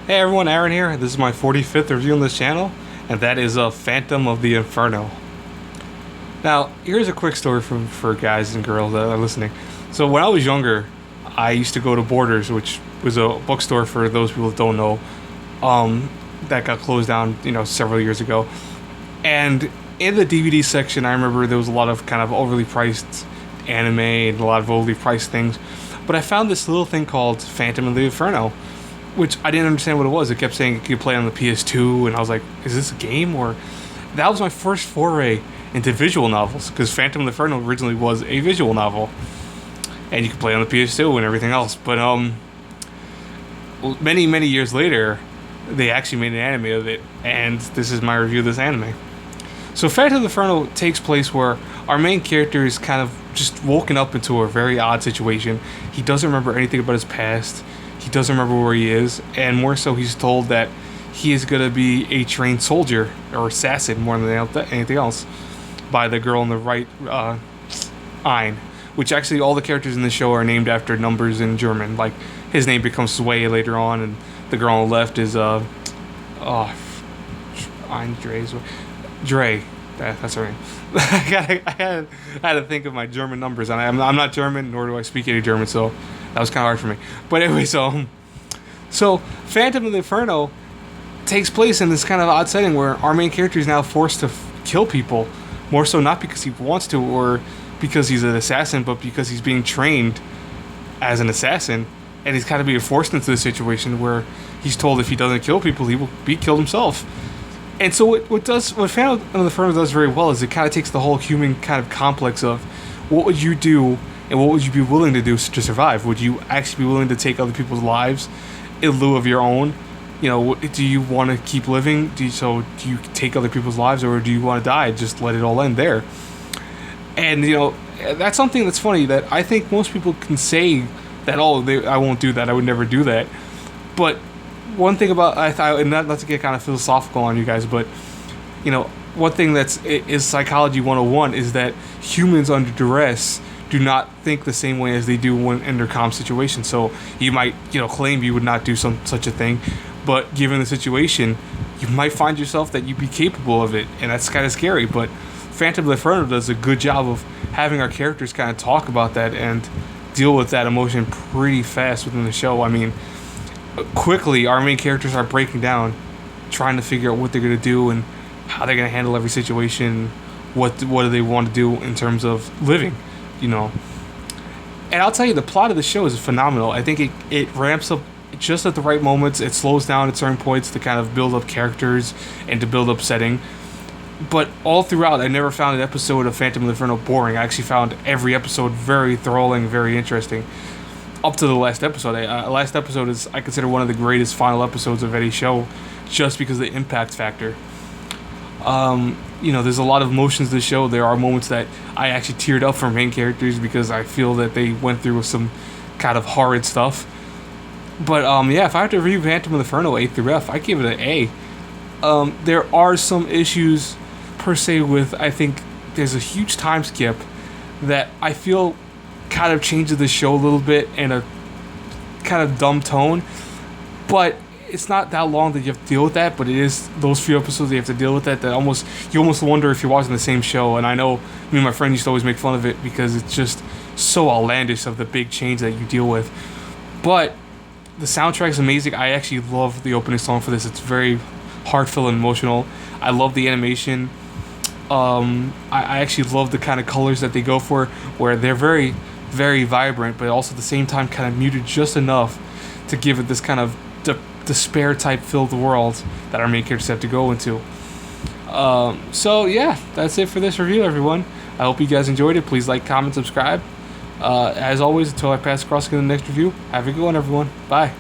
Hey everyone, Aaron here. This is my 45th review on this channel, and that is Phantom of the Inferno. Now, here's a quick story for guys and girls that are listening. So when I was younger, I used to go to Borders, which was a bookstore for those people that don't know, that got closed down, several years ago. And in the DVD section, I remember there was a lot of kind of overly priced anime and a lot of overly priced things. But I found this little thing called Phantom of the Inferno, which I didn't understand what it was. It kept saying it could play on the PS2, and I was like, is this a game? Or that was my first foray into visual novels, because Phantom of the Inferno originally was a visual novel, and you could play on the PS2 and everything else. But many years later, they actually made an anime of it, and this is my review of this anime. So Phantom of the Inferno takes place where our main character is kind of just woken up into a very odd situation. He doesn't remember anything about his past. He doesn't remember where he is, and more so, he's told that he is going to be a trained soldier or assassin more than anything else by the girl on the right, Ein, which actually all the characters in the show are named after numbers in German. Like his name becomes Sway later on, and the girl on the left is Ein Dre. That's her name. I had to think of my German numbers, and I'm not German, nor do I speak any German, so that was kind of hard for me. But anyway, so Phantom of the Inferno takes place in this kind of odd setting where our main character is now forced to kill people, more so not because he wants to or because he's an assassin, but because he's being trained as an assassin, and he's kind of being forced into the situation where he's told if he doesn't kill people, he will be killed himself. And so what Phantom of the Inferno does very well is it kind of takes the whole human kind of complex of what would you do and what would you be willing to do to survive? Would you actually be willing to take other people's lives in lieu of your own? Do you want to keep living? Do you take other people's lives, or do you want to die? Just let it all end there. And that's something that's funny that I think most people can say that I won't do that. I would never do that. But one thing about and not to get kind of philosophical on you guys, but one thing is psychology 101 is that humans under duress do not think the same way as they do when in their calm situation. So you might claim you would not do such a thing, but given the situation, you might find yourself that you'd be capable of it, and that's kind of scary. But Phantom of the Inferno does a good job of having our characters kind of talk about that and deal with that emotion pretty fast within the show. I mean, quickly our main characters are breaking down, trying to figure out what they're going to do and how they're going to handle every situation. What do they want to do in terms of living, And I'll tell you, the plot of the show is phenomenal. I think it ramps up just at the right moments. It slows down at certain points to kind of build up characters and to build up setting. But all throughout, I never found an episode of Phantom of the Inferno boring. I actually found every episode very enthralling, very interesting. Up to the last episode. Last episode is, I consider, one of the greatest final episodes of any show, just because of the impact factor. There's a lot of emotions to the show. There are moments that I actually teared up for main characters because I feel that they went through some kind of horrid stuff. But if I have to review Phantom of the Inferno A through F, I give it an A. There are some issues per se with, I think there's a huge time skip that I feel kind of changes the show a little bit in a kind of dumb tone, but it's not that long that you have to deal with that. But it is those few episodes that you have to deal with that you almost wonder if you're watching the same show. And I know me and my friend used to always make fun of it because it's just so outlandish of the big change that you deal with. But the soundtrack's amazing. I actually love the opening song for this. It's very heartfelt and emotional. I love the animation. I actually love the kind of colors that they go for, where they're very, very vibrant, but also at the same time kind of muted just enough to give it this kind of despair type filled world that our main characters have to go into. That's it for this review, everyone. I hope you guys enjoyed it. Please like, comment, subscribe. As always, until I pass across to the next review, have a good one, everyone. Bye.